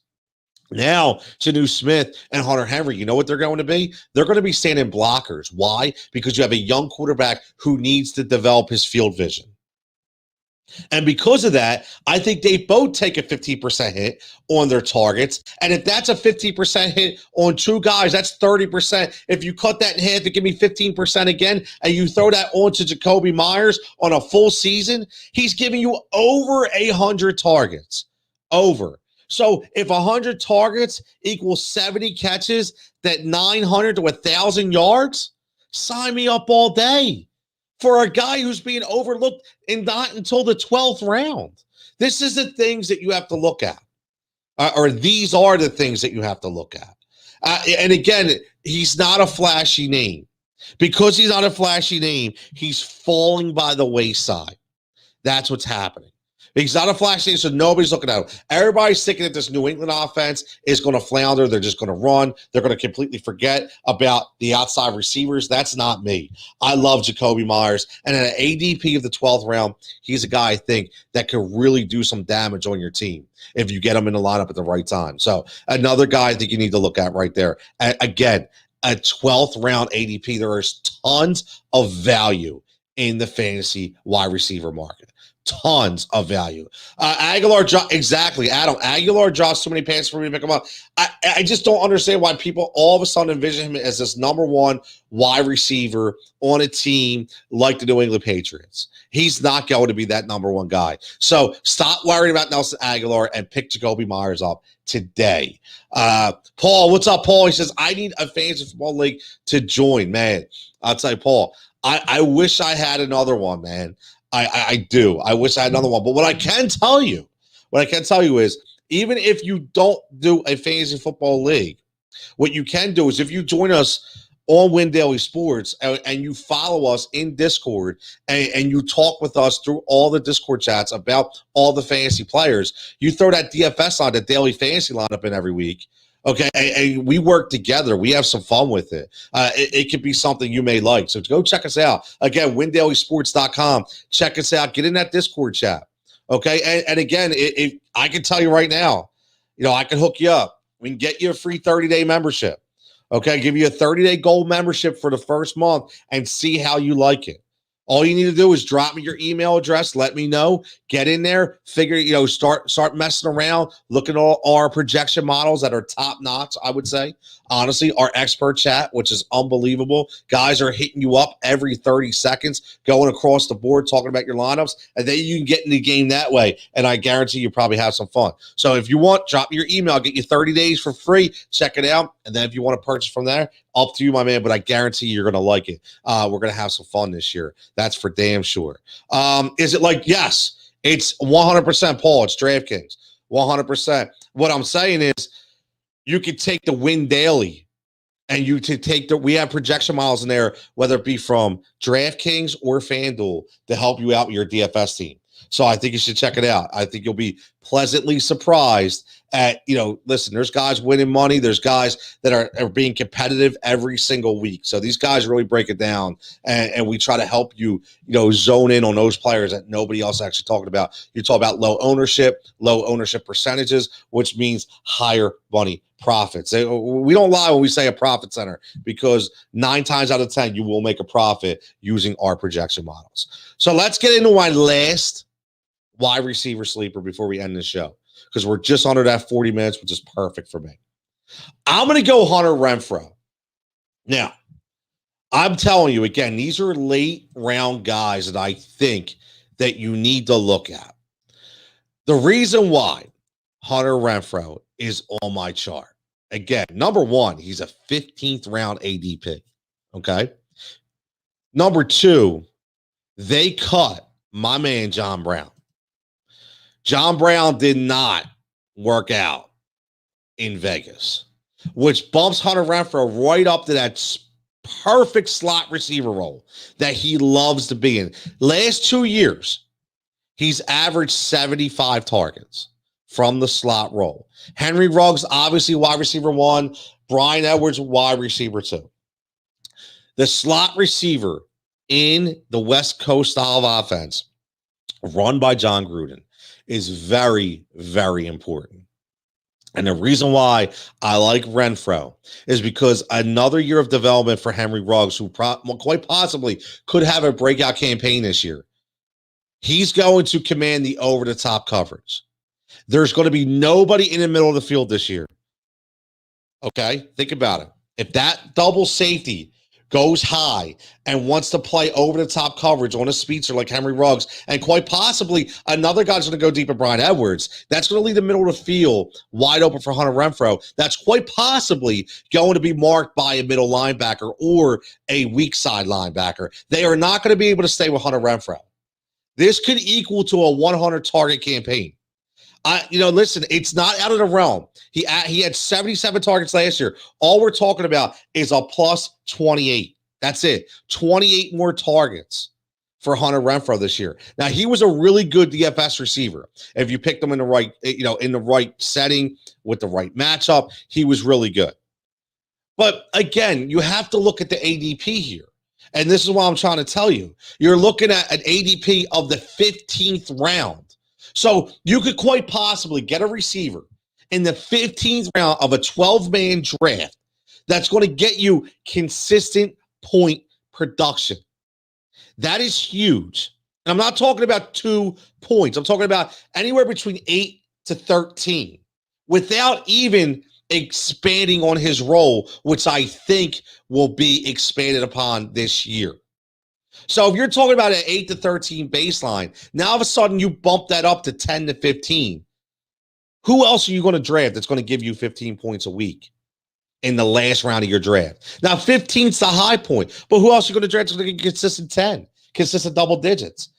Now, Jonnu Smith and Hunter Henry, you know what they're going to be? They're going to be standing blockers. Why? Because you have a young quarterback who needs to develop his field vision. And because of that, I think they both take a 15% hit on their targets. And if that's a 50% hit on 2 guys, that's 30%. If you cut that in half to give me 15% again, and you throw that onto Jakobi Meyers on a full season, he's giving you over 100 targets. Over. So if 100 targets equals 70 catches, that 900 to 1,000 yards, sign me up all day. For a guy who's being overlooked and not until the 12th round. This is the things that you have to look at. Or these are the things that you have to look at. And again, he's not a flashy name. Because he's not a flashy name, he's falling by the wayside. That's what's happening. He's not a flashy name, so nobody's looking at him. Everybody's thinking that this New England offense is going to flounder. They're just going to run. They're going to completely forget about the outside receivers. That's not me. I love Jakobi Meyers. And at an ADP of the 12th round, he's a guy I think that could really do some damage on your team if you get him in the lineup at the right time. So another guy I think you need to look at right there. Again, a 12th round ADP, there is tons of value in the fantasy wide receiver market. Tons of value. Agholor, exactly, Adam. Agholor drops too many passes for me to pick him up. I just don't understand why people all of a sudden envision him as this number 1 wide receiver on a team like the New England Patriots. He's not going to be that number 1 guy. So stop worrying about Nelson Agholor and pick Jakobi Meyers up today. Paul, what's up, Paul? He says, I need a fantasy football league to join. Man, I'll tell you, Paul, I wish I had another one, man. I do. I wish I had another one. But what I can tell you is, even if you don't do a fantasy football league, What you can do is if you join us on Win Daily Sports and you follow us in Discord and you talk with us through all the Discord chats about all the fantasy players, you throw that DFS on the daily fantasy lineup in every week. Okay, and we work together. We have some fun with it. It could be something you may like. So go check us out. Again, windailysports.com. Check us out. Get in that Discord chat. Okay, and again, I can tell you right now, I can hook you up. We can get you a free 30-day membership. Okay, give you a 30-day gold membership for the first month and see how you like it. All you need to do is drop me your email address. Let me know. Get in there. Figure, start messing around. Look at all our projection models that are top notch, I would say. Honestly, our expert chat, which is unbelievable. Guys are hitting you up every 30 seconds, going across the board, talking about your lineups, and then you can get in the game that way. And I guarantee you probably have some fun. So if you want, drop me your email. I'll get you 30 days for free. Check it out. And then if you want to purchase from there, up to you, my man. But I guarantee you're going to like it. We're going to have some fun this year. That's for damn sure. Is it like, yes, it's 100% Paul. It's DraftKings. 100%. What I'm saying is, you could take the Win Daily and we have projection models in there, whether it be from DraftKings or FanDuel, to help you out with your DFS team. So I think you should check it out. I think you'll be pleasantly surprised at, listen, there's guys winning money. There's guys that are being competitive every single week. So these guys really break it down, and we try to help you, zone in on those players that nobody else actually talking about. You talk about low ownership percentages, which means higher money profits. We don't lie when we say a profit center, because 9 times out of 10, you will make a profit using our projection models. So let's get into my last wide receiver sleeper before we end the show, because we're just under that 40 minutes, which is perfect for me. I'm going to go Hunter Renfrow. Now, I'm telling you, again, these are late round guys that I think that you need to look at. The reason why Hunter Renfrow is on my chart, again, number one, he's a 15th round ADP. Okay. Number two, they cut my man John Brown. John Brown did not work out in Vegas, which bumps Hunter Renfrow right up to that perfect slot receiver role that he loves to be in. Last 2 years, he's averaged 75 targets from the slot role. Henry Ruggs, obviously wide receiver 1. Bryan Edwards, wide receiver 2. The slot receiver in the West Coast style of offense run by John Gruden is very, very important. And the reason why I like Renfrow is because another year of development for Henry Ruggs, who quite possibly could have a breakout campaign this year. He's going to command the over-the-top coverage. There's going to be nobody in the middle of the field this year. Okay? Think about it. If that double safety goes high and wants to play over-the-top coverage on a speedster like Henry Ruggs, and quite possibly another guy's going to go deep at Bryan Edwards, that's going to leave the middle of the field wide open for Hunter Renfrow. That's quite possibly going to be marked by a middle linebacker or a weak side linebacker. They are not going to be able to stay with Hunter Renfrow. This could equal to a 100 target campaign. Listen, it's not out of the realm. He had 77 targets last year. All we're talking about is a plus 28. That's it. 28 more targets for Hunter Renfrow this year. Now, he was a really good DFS receiver. If you picked him in the right, in the right setting with the right matchup, he was really good. But again, you have to look at the ADP here. And this is what I'm trying to tell you. You're looking at an ADP of the 15th round. So you could quite possibly get a receiver in the 15th round of a 12-man draft that's going to get you consistent point production. That is huge. And I'm not talking about 2 points. I'm talking about anywhere between 8 to 13 without even expanding on his role, which I think will be expanded upon this year. So if you're talking about an 8 to 13 baseline, now all of a sudden you bump that up to 10 to 15. Who else are you going to draft that's going to give you 15 points a week in the last round of your draft? Now, 15's the high point, but who else are you going to draft that's going to get consistent 10, consistent double digits?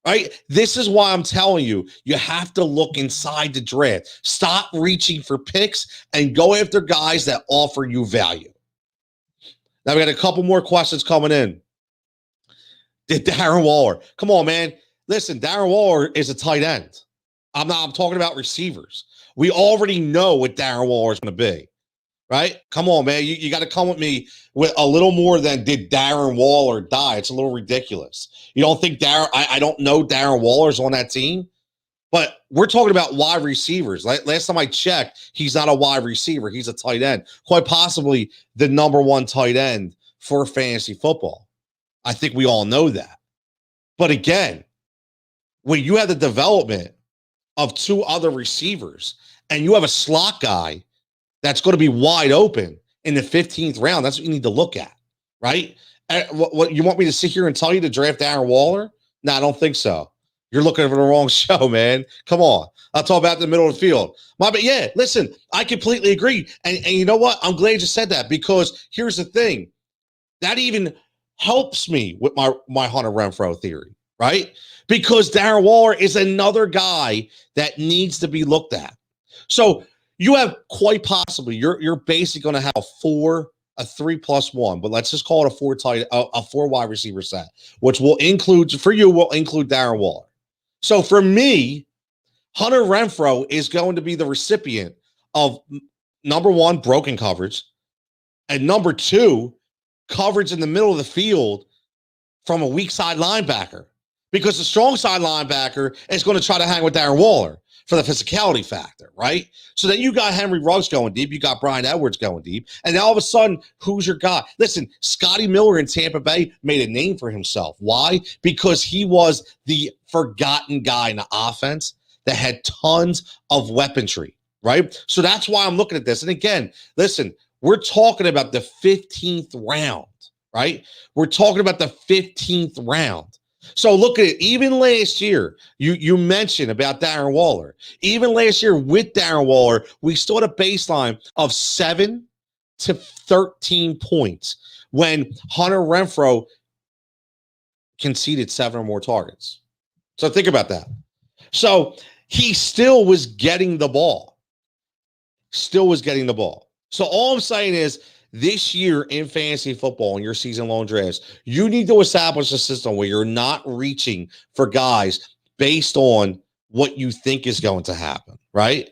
right? This is why I'm telling you, you have to look inside the draft. Stop reaching for picks and go after guys that offer you value. Now we got a couple more questions coming in. Did Darren Waller? Come on, man. Listen, Darren Waller is a tight end. I'm talking about receivers. We already know what Darren Waller is going to be, right? Come on, man. You got to come with me with a little more than did Darren Waller die. It's a little ridiculous. You don't think I don't know Darren Waller's on that team, but we're talking about wide receivers. Last time I checked, he's not a wide receiver. He's a tight end, quite possibly the number one tight end for fantasy football. I think we all know that. But again, when you have the development of two other receivers and you have a slot guy that's going to be wide open in the 15th round, that's what you need to look at, right? What you want me to sit here and tell you to draft Darren Waller? No, I don't think so. You're looking for the wrong show, man. Come on. I'll talk about the middle of the field. But yeah, listen, I completely agree. And you know what? I'm glad you said that, because here's the thing. That even helps me with my Hunter Renfrow theory, right? Because Darren Waller is another guy that needs to be looked at. So you have quite possibly, you're basically going to have a 3+1, but let's just call it a 4 wide receiver set, which will include Darren Waller. So for me, Hunter Renfrow is going to be the recipient of number one, broken coverage, and number two, coverage in the middle of the field from a weak side linebacker, because the strong side linebacker is going to try to hang with Darren Waller for the physicality factor, right? So then you got Henry Ruggs going deep, you got Bryan Edwards going deep, and then all of a sudden, who's your guy? Listen, Scotty Miller in Tampa Bay made a name for himself. Why? Because he was the forgotten guy in the offense that had tons of weaponry, right? So that's why I'm looking at this. And again, listen, we're talking about the 15th round, right? We're talking about the 15th round. So look at it. Even last year, you mentioned about Darren Waller. Even last year with Darren Waller, we still had a baseline of 7 to 13 points when Hunter Renfrow conceded 7 or more targets. So think about that. So he still was getting the ball. So all I'm saying is, this year in fantasy football, in your season-long drafts, you need to establish a system where you're not reaching for guys based on what you think is going to happen, right?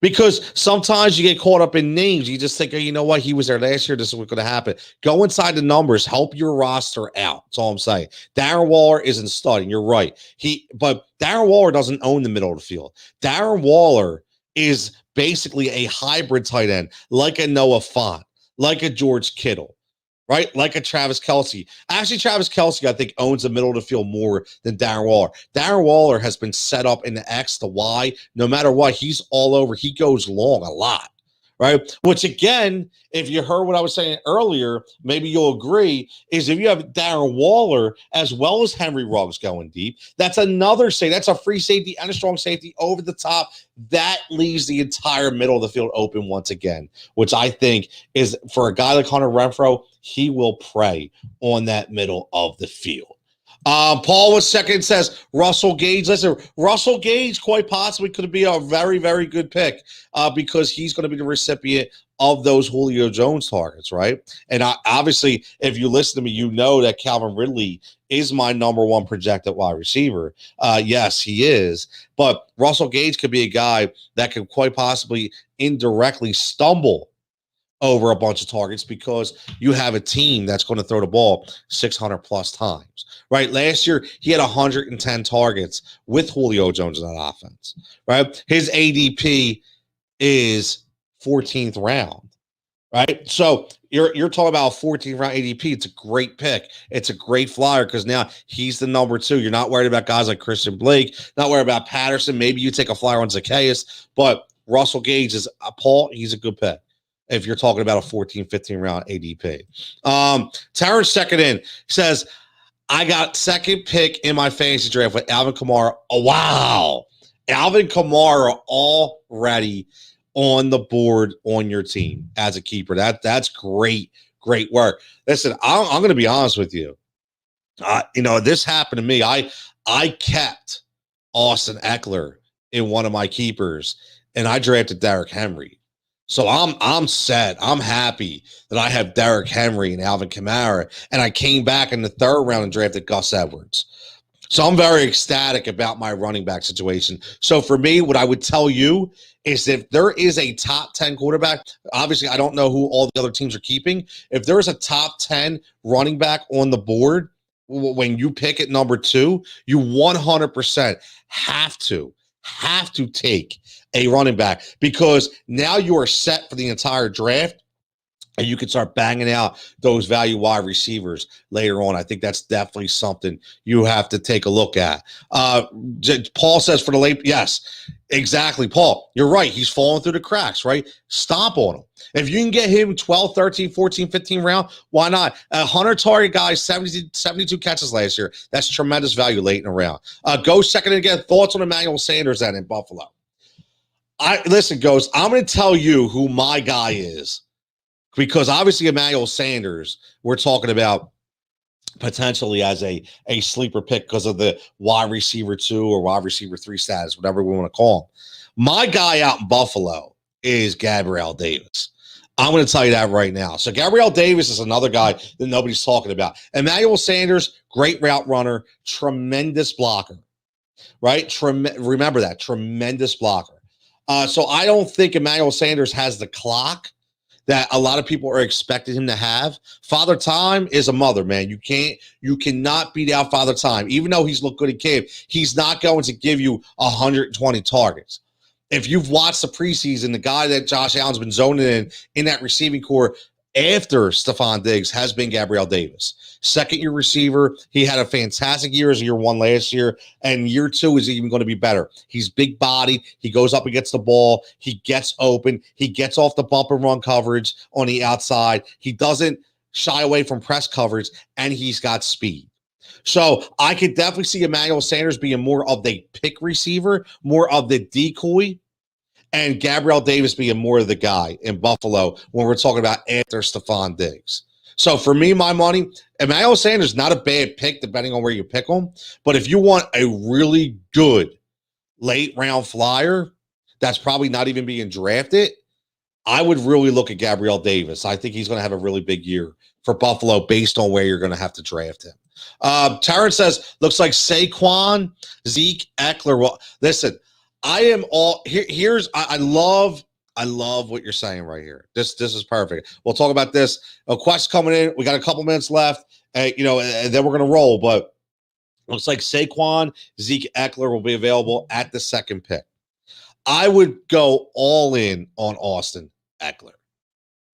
Because sometimes you get caught up in names. You just think, oh, you know what? He was there last year. This is what's going to happen. Go inside the numbers. Help your roster out. That's all I'm saying. Darren Waller isn't studying. You're right. But Darren Waller doesn't own the middle of the field. Darren Waller is basically a hybrid tight end, like a Noah Fant, like a George Kittle, right? Like a Travis Kelce. Actually, Travis Kelce, I think, owns the middle of the field more than Darren Waller. Darren Waller has been set up in the X, the Y. No matter what, he's all over. He goes long a lot, right? Which, again, if you heard what I was saying earlier, maybe you'll agree, is if you have Darren Waller as well as Henry Ruggs going deep, that's another safety. That's a free safety and a strong safety over the top. That leaves the entire middle of the field open once again, which I think is, for a guy like Hunter Renfrow, he will prey on that middle of the field. Paul was second, says Russell Gage. Listen, Russell Gage quite possibly could be a very, very good pick because he's going to be the recipient of those Julio Jones targets, right? And obviously, if you listen to me, you know that Calvin Ridley is my number one projected wide receiver. Yes, he is. But Russell Gage could be a guy that could quite possibly indirectly stumble over a bunch of targets because you have a team that's going to throw the ball 600 plus times, right? Last year, he had 110 targets with Julio Jones in that offense, right? His ADP is 14th round, right? So you're talking about a 14th round ADP. It's a great pick. It's a great flyer because now he's the number 2. You're not worried about guys like Christian Blake, not worried about Patterson. Maybe you take a flyer on Zacchaeus, but Russell Gage is Paul. He's a good pick if you're talking about a 14, 15 round ADP. Terrence second in says, I got second pick in my fantasy draft with Alvin Kamara. Oh, wow. Alvin Kamara already on the board on your team as a keeper. That's great work. Listen, I'm going to be honest with you. This happened to me. I kept Austin Eckler in one of my keepers, and I drafted Derrick Henry. So I'm set. I'm happy that I have Derrick Henry and Alvin Kamara, and I came back in the third round and drafted Gus Edwards. So I'm very ecstatic about my running back situation. So for me, what I would tell you is if there is a top 10 quarterback, obviously I don't know who all the other teams are keeping. If there's a top 10 running back on the board, when you pick at number 2, you 100% have to take a running back, because now you are set for the entire draft. And you can start banging out those value wide receivers later on. I think that's definitely something you have to take a look at. Paul says for the late, yes, exactly, Paul. You're right. He's falling through the cracks, right? Stomp on him. If you can get him 12, 13, 14, 15 round, why not? 100 target guy, 72 catches last year. That's tremendous value late in the round. Go second again. Thoughts on Emmanuel Sanders then in Buffalo? Listen, Ghost, I'm going to tell you who my guy is. Because obviously Emmanuel Sanders, we're talking about potentially as a sleeper pick because of the wide receiver 2 or wide receiver 3 status, whatever we want to call him. My guy out in Buffalo is Gabriel Davis. I'm going to tell you that right now. So Gabriel Davis is another guy that nobody's talking about. Emmanuel Sanders, great route runner, tremendous blocker, right? Remember that, tremendous blocker. So I don't think Emmanuel Sanders has the clock that a lot of people are expecting him to have. Father Time is a mother, man. You cannot beat out Father Time. Even though he's looked good at camp, he's not going to give you 120 targets. If you've watched the preseason, the guy that Josh Allen's been zoning in that receiving core after Stephon Diggs has been Gabriel Davis. Second-year receiver. He had a fantastic year as year 1 last year, and year 2 is even going to be better. He's big body. He goes up and gets the ball. He gets open. He gets off the bump and run coverage on the outside. He doesn't shy away from press coverage, and he's got speed. So I could definitely see Emmanuel Sanders being more of the pick receiver, more of the decoy, and Gabriel Davis being more of the guy in Buffalo when we're talking about after Stephon Diggs. So for me, my money, Emmanuel Sanders, not a bad pick depending on where you pick him. But if you want a really good late round flyer that's probably not even being drafted, I would really look at Gabriel Davis. I think he's going to have a really big year for Buffalo based on where you're going to have to draft him. Terrence says, looks like Saquon, Zeke, Eckler. Well, listen, I am all here. I love what you're saying right here. This is perfect. We'll talk about this. A question coming in. We got a couple minutes left, and then we're gonna roll. But looks like Saquon, Zeke, Eckler will be available at the second pick. I would go all in on Austin Eckler.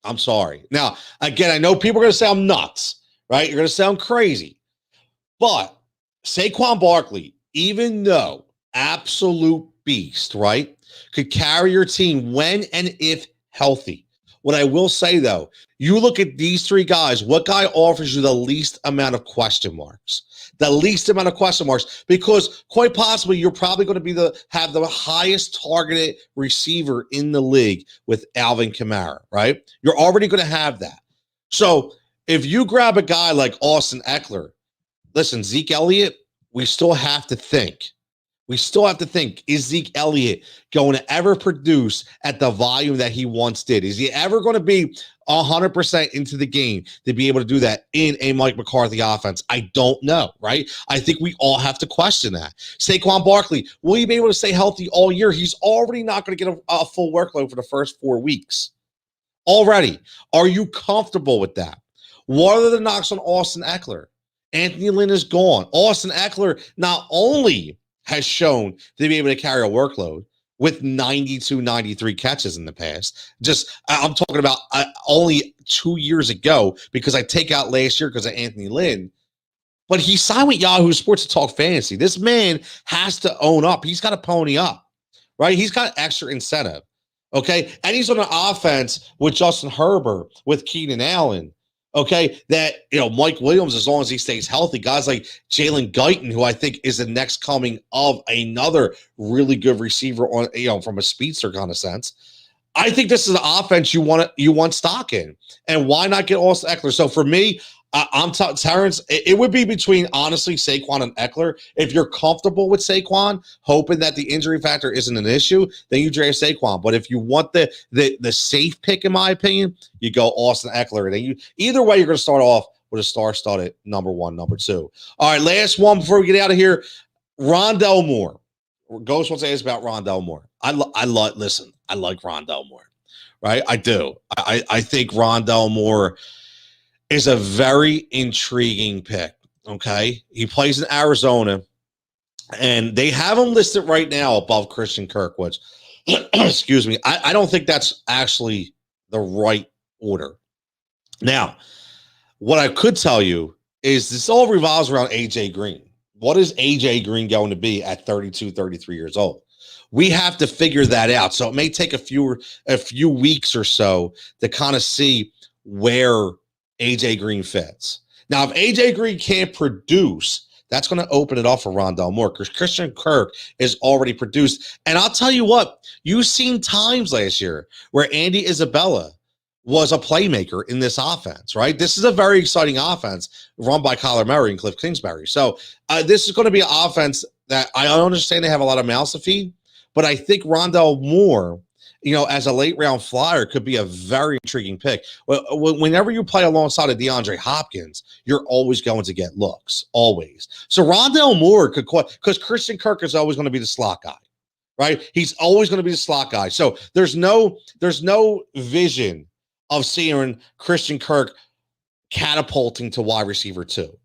I'm sorry. Now, again, I know people are gonna say I'm nuts, right? You're gonna sound crazy, but Saquon Barkley, even though absolute beast, right, could carry your team when and if healthy. What I will say, though, you look at these 3 guys, what guy offers you the least amount of question marks? The least amount of question marks, because quite possibly you're probably going to have the highest targeted receiver in the league with Alvin Kamara, right? You're already going to have that. So if you grab a guy like Austin Eckler, listen, Zeke Elliott, we still have to think. Is Zeke Elliott going to ever produce at the volume that he once did? Is he ever going to be 100% into the game to be able to do that in a Mike McCarthy offense? I don't know, right? I think we all have to question that. Saquon Barkley, will he be able to stay healthy all year? He's already not going to get a full workload for the first 4 weeks. Already. Are you comfortable with that? What are the knocks on Austin Eckler? Anthony Lynn is gone. Austin Eckler not only has shown to be able to carry a workload with 92, 93 catches in the past. I'm talking about only 2 years ago, because I take out last year because of Anthony Lynn. But he signed with Yahoo Sports to talk fantasy. This man has to own up. He's got to pony up, right? He's got extra incentive, okay? And he's on an offense with Justin Herbert, with Keenan Allen, okay, that, Mike Williams, as long as he stays healthy, guys like Jalen Guyton, who I think is the next coming of another really good receiver on, from a speedster kind of sense. I think this is an offense you want stock in. And why not get Austin Eckler? So for me, Terrence, it would be between, honestly, Saquon and Eckler. If you're comfortable with Saquon, hoping that the injury factor isn't an issue, then you draft Saquon. But if you want the safe pick, in my opinion, you go Austin Eckler. And then either way, you're going to start off with a star-studded number 1, number 2. All right, last one before we get out of here. Rondell Moore. Ghost wants to ask about Rondell Moore. I like Rondell Moore, right? I do. I think Rondell Moore is a very intriguing pick. Okay. He plays in Arizona, and they have him listed right now above Christian Kirk, which, excuse me, I don't think that's actually the right order. Now, what I could tell you is this all revolves around AJ Green. What is AJ Green going to be at 32, 33 years old? We have to figure that out. So it may take a few weeks or so to kind of see where AJ Green fits. Now, if AJ Green can't produce, that's going to open it up for Rondell Moore, because Christian Kirk is already produced. And I'll tell you what, you've seen times last year where Andy Isabella was a playmaker in this offense, right? This is a very exciting offense run by Kyler Murray and Cliff Kingsbury. So this is going to be an offense that I understand they have a lot of mouths to feed, but I think Rondell Moore, as a late round flyer, could be a very intriguing pick. Whenever you play alongside of DeAndre Hopkins, you're always going to get looks, always. So Rondell Moore could, because Christian Kirk is always going to be the slot guy, right? He's always going to be the slot guy. So there's no vision of seeing Christian Kirk catapulting to wide receiver 2.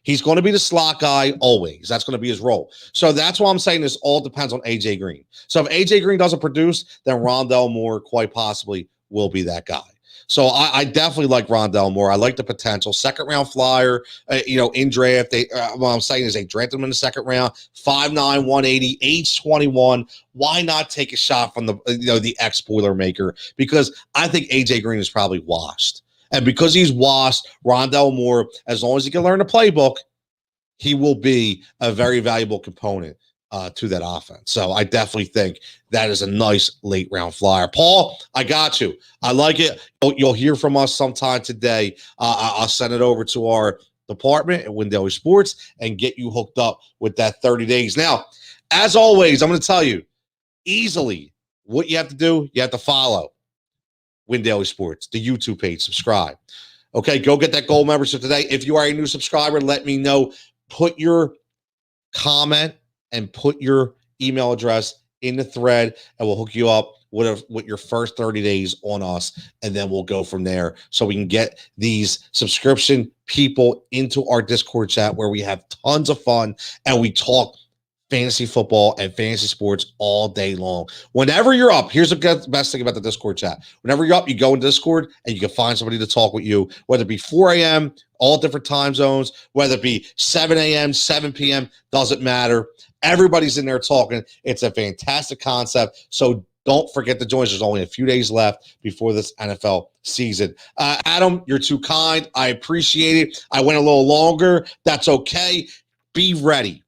He's going to be the slot guy always. That's going to be his role. So that's why I'm saying this all depends on AJ Green. So if AJ Green doesn't produce, then Rondell Moore quite possibly will be that guy. So I definitely like Rondell Moore. I like the potential. Second round flyer, in draft. What I'm saying is they drafted him in the second round. 5'9", 180, age 21. Why not take a shot from the ex-Boilermaker? Because I think AJ Green is probably washed. And because he's washed, Rondell Moore, as long as he can learn the playbook, he will be a very valuable component to that offense. So I definitely think that is a nice late round flyer. Paul, I got you. I like it. You'll hear from us sometime today. I'll send it over to our department at Win Daily Sports and get you hooked up with that 30 days. Now, as always, I'm going to tell you easily what you have to do. You have to follow Win Daily Sports, the YouTube page, subscribe. Okay, go get that gold membership today. If you are a new subscriber, let me know. Put your comment and put your email address in the thread, and we'll hook you up with your first 30 days on us, and then we'll go from there so we can get these subscription people into our Discord chat where we have tons of fun and we talk fantasy football and fantasy sports all day long. Whenever you're up, here's the best thing about the Discord chat. Whenever you're up, you go in Discord and you can find somebody to talk with you, whether it be 4 a.m., all different time zones, whether it be 7 a.m., 7 p.m., doesn't matter. Everybody's in there talking. It's a fantastic concept. So don't forget to join us. There's only a few days left before this NFL season. Adam, you're too kind. I appreciate it. I went a little longer. That's okay. Be ready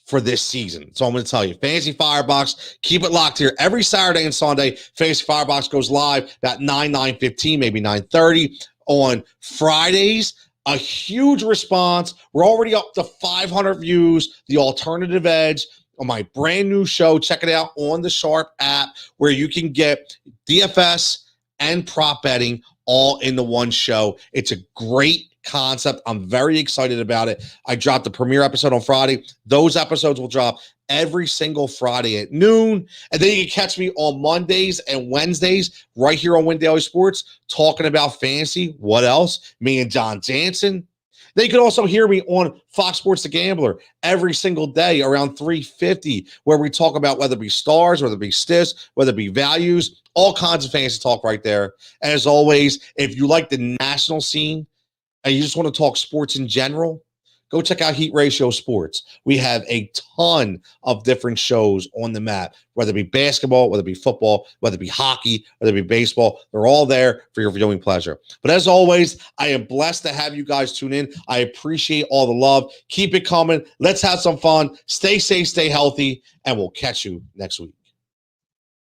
for this season. So I'm going to tell you, Fantasy Firebox, keep it locked here. Every Saturday and Sunday, Fantasy Firebox goes live about 9:15, maybe 9:30. On Fridays, a huge response. We're already up to 500 views, The Alternative Edge, on my brand new show. Check it out on the Sharp app, where you can get DFS and prop betting all in the one show. It's a great concept. I'm very excited about it. I dropped the premiere episode on Friday. Those episodes will drop every single Friday at noon. And then you can catch me on Mondays and Wednesdays right here on Win Daily Sports talking about fantasy. What else? Me and John Jansen. Then you can also hear me on Fox Sports The Gambler every single day around 3:50, where we talk about whether it be stars, whether it be stiffs, whether it be values, all kinds of fantasy talk right there. And as always, if you like the national scene and you just want to talk sports in general, go check out Heat Ratio Sports. We have a ton of different shows on the map, whether it be basketball, whether it be football, whether it be hockey, whether it be baseball. They're all there for your viewing pleasure. But as always, I am blessed to have you guys tune in. I appreciate all the love. Keep it coming. Let's have some fun. Stay safe, stay healthy, and we'll catch you next week.